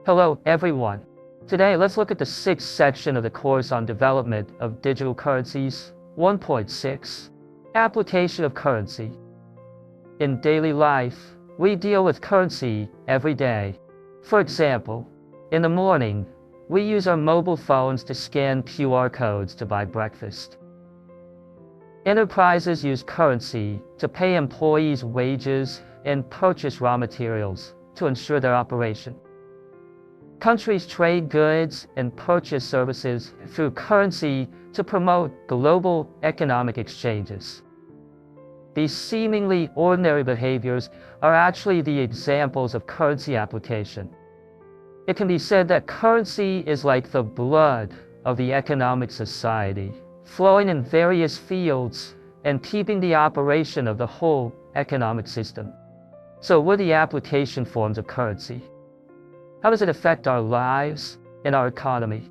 Hello everyone. Today let's look at the sixth section of the course on development of digital currencies, 1.6, application of currency. In daily life, we deal with currency every day. For example, in the morning, we use our mobile phones to scan QR codes to buy breakfast. Enterprises use currency to pay employees wages and purchase raw materials to ensure their operation. Countries trade goods and purchase services through currency to promote global economic exchanges. These seemingly ordinary behaviors are actually the examples of currency application. It can be said that currency is like the blood of the economic society, flowing in various fields and keeping the operation of the whole economic system. So what are the application forms of currency? How does it affect our lives and our economy?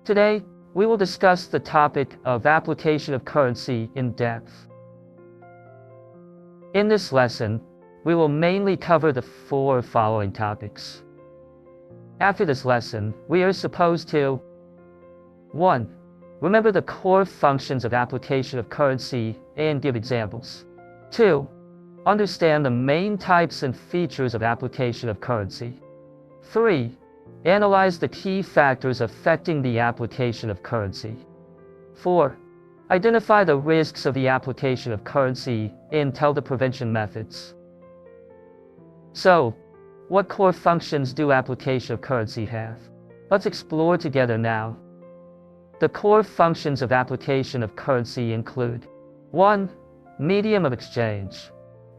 Today, we will discuss the topic of application of currency in depth. In this lesson, we will mainly cover the four following topics. After this lesson, we are supposed to 1. Remember the core functions of application of currency and give examples. 2. Understand the main types and features of application of currency. 3. Analyze the key factors affecting the application of currency. 4. Identify the risks of the application of currency and tell the prevention methods. So, what core functions do application of currency have? Let's explore together now. The core functions of application of currency include 1. Medium of exchange.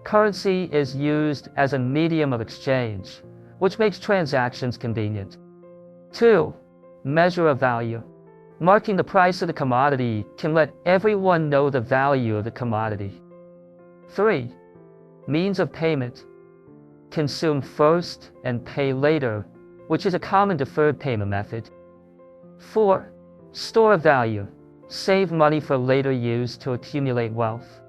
Currency is used as a medium of exchange, which makes transactions convenient. 2. Measure of value. Marking the price of the commodity can let everyone know the value of the commodity. 3. Means of payment. Consume first and pay later, which is a common deferred payment method. 4. Store of value. Save money for later use to accumulate wealth.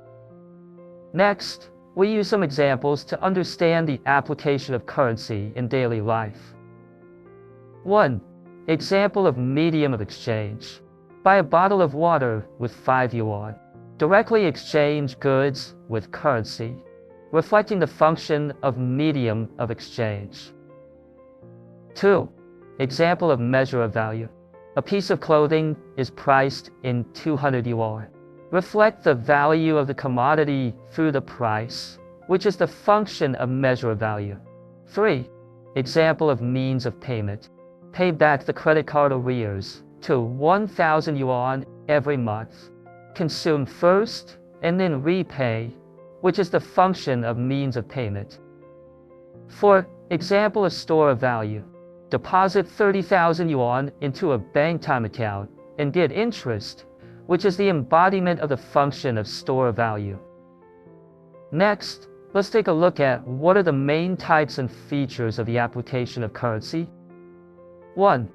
Next, we use some examples to understand the application of currency in daily life. 1. Example of medium of exchange. Buy a bottle of water with 5 yuan. Directly exchange goods with currency, reflecting the function of medium of exchange. 2. Example of measure of value. A piece of clothing is priced in 200 yuan. Reflect the value of the commodity through the price, which is the function of measure of value. 3. Example of means of payment. Pay back the credit card arrears to 1,000 yuan every month. Consume first and then repay, which is the function of means of payment. 4. Example of store of value. Deposit 30,000 yuan into a bank time account and get interest, which is the embodiment of the function of store of value. Next, let's take a look at what are the main types and features of the application of currency. 1.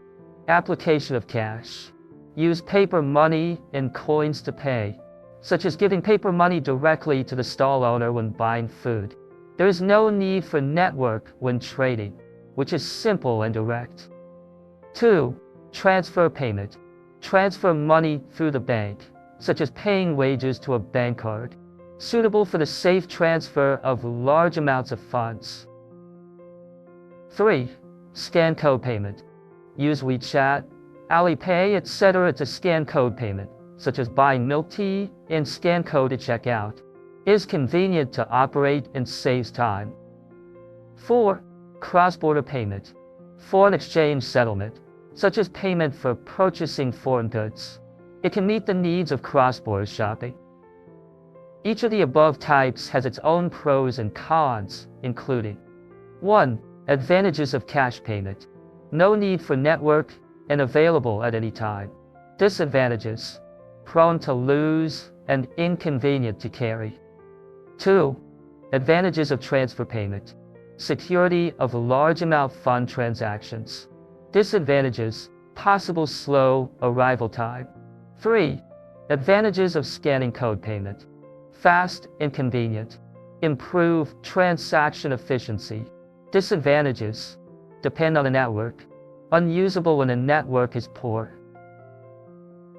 Application of cash. Use paper money and coins to pay, such as giving paper money directly to the stall owner when buying food. There is no need for network when trading, which is simple and direct. 2. Transfer payment. Transfer money through the bank, such as paying wages to a bank card, suitable for the safe transfer of large amounts of funds. 3. Scan code payment. Use WeChat, Alipay, etc. to scan code payment, such as buying milk tea and scan code to check out. It is convenient to operate and saves time. 4. Cross-border payment. Foreign exchange settlement, such as payment for purchasing foreign goods. It can meet the needs of cross-border shopping. Each of the above types has its own pros and cons, including 1. Advantages of cash payment. No need for network and available at any time. Disadvantages. Prone to lose and inconvenient to carry. 2. Advantages of transfer payment. Security of large amount fund transactions. Disadvantages. Possible slow arrival time. 3. Advantages of scanning code payment. Fast and convenient. Improve transaction efficiency. Disadvantages. depend on the network, unusable when the network is poor.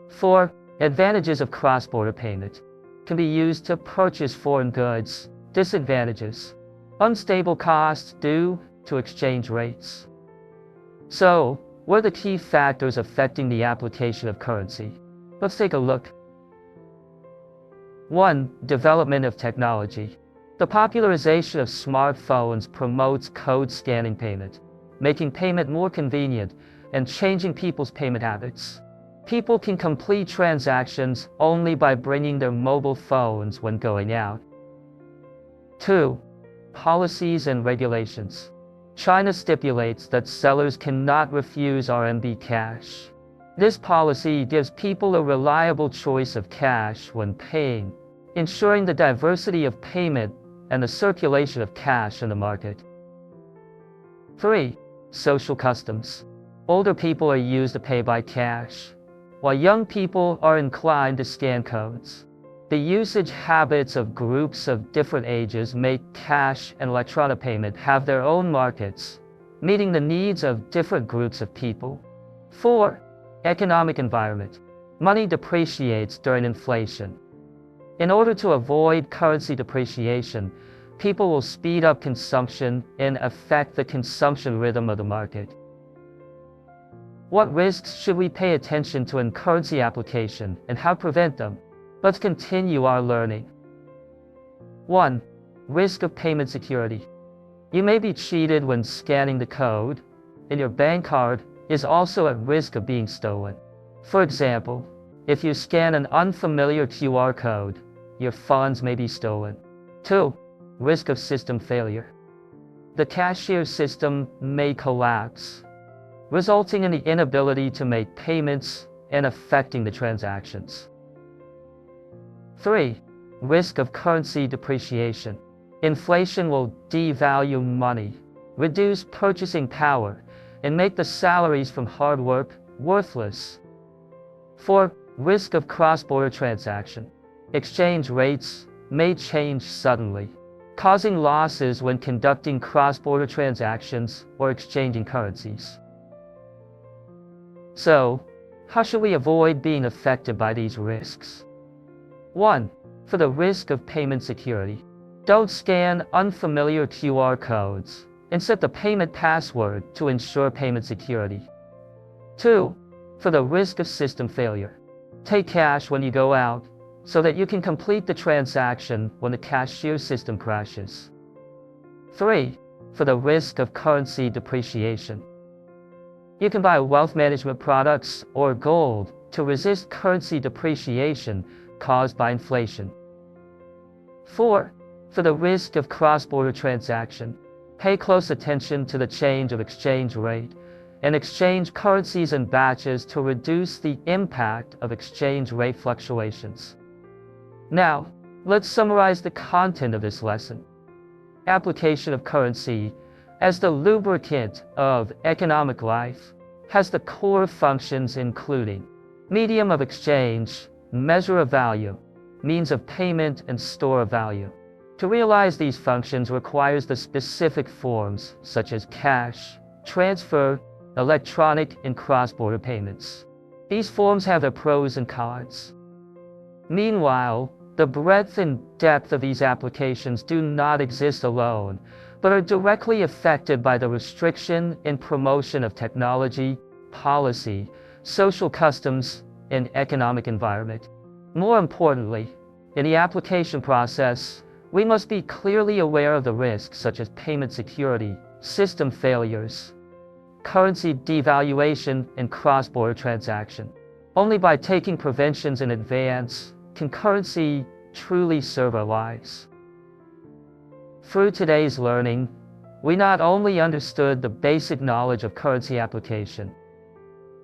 4. Advantages of cross-border payment can be used to purchase foreign goods. Disadvantages: unstable costs due to exchange rates. So, what are the key factors affecting the application of currency? Let's take a look. 1. Development of technology. The popularization of smartphones promotes code scanning payment, making payment more convenient and changing people's payment habits. People can complete transactions only by bringing their mobile phones when going out. 2. Policies and regulations. China stipulates that sellers cannot refuse RMB cash. This policy gives people a reliable choice of cash when paying, ensuring the diversity of payment and the circulation of cash in the market. 3. Social customs. Older people are used to pay by cash, while young people are inclined to scan codes. The usage habits of groups of different ages make cash and electronic payment have their own markets, meeting the needs of different groups of people. 4. Economic environment. Money depreciates during inflation. In order to avoid currency depreciation, people will speed up consumption and affect the consumption rhythm of the market. What risks should we pay attention to in currency application and how to prevent them? Let's continue our learning. 1. Risk of payment security. You may be cheated when scanning the code, and your bank card is also at risk of being stolen. For example, if you scan an unfamiliar QR code, your funds may be stolen. 2. Risk of system failure. The cashier system may collapse, resulting in the inability to make payments and affecting the transactions. 3. Risk of currency depreciation. Inflation will devalue money, reduce purchasing power, and make the salaries from hard work worthless. 4. Risk of cross-border transaction. Exchange rates may change suddenly, causing losses when conducting cross-border transactions or exchanging currencies. So, how should we avoid being affected by these risks? 1. For the risk of payment security. Don't scan unfamiliar QR codes and set the payment password to ensure payment security. 2. For the risk of system failure. Take cash when you go out so that you can complete the transaction when the cashier system crashes. 3. For the risk of currency depreciation. You can buy wealth management products or gold to resist currency depreciation caused by inflation. 4. For the risk of cross-border transaction. Pay close attention to the change of exchange rate and exchange currencies in batches to reduce the impact of exchange rate fluctuations. Now, let's summarize the content of this lesson. Application of currency as the lubricant of economic life has the core functions including medium of exchange, measure of value, means of payment, and store of value. To realize these functions requires the specific forms such as cash, transfer, electronic, and cross-border payments. These forms have their pros and cons. Meanwhile, the breadth and depth of these applications do not exist alone, but are directly affected by the restriction and promotion of technology, policy, social customs, and economic environment. More importantly, in the application process, we must be clearly aware of the risks such as payment security, system failures, currency devaluation, and cross-border transaction. Only by taking preventions in advance can currency truly serve our lives. Through today's learning, we not only understood the basic knowledge of currency application,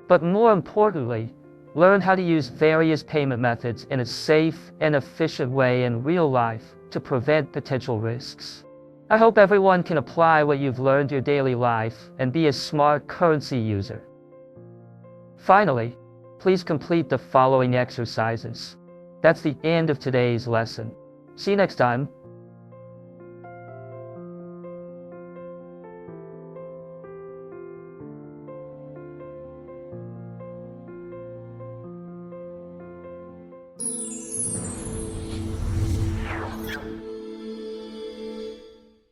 but more importantly, learn how to use various payment methods in a safe and efficient way in real life to prevent potential risks. I hope everyone can apply what you've learned in your daily life and be a smart currency user. Finally, please complete the following exercises. That's the end of today's lesson. See you next time.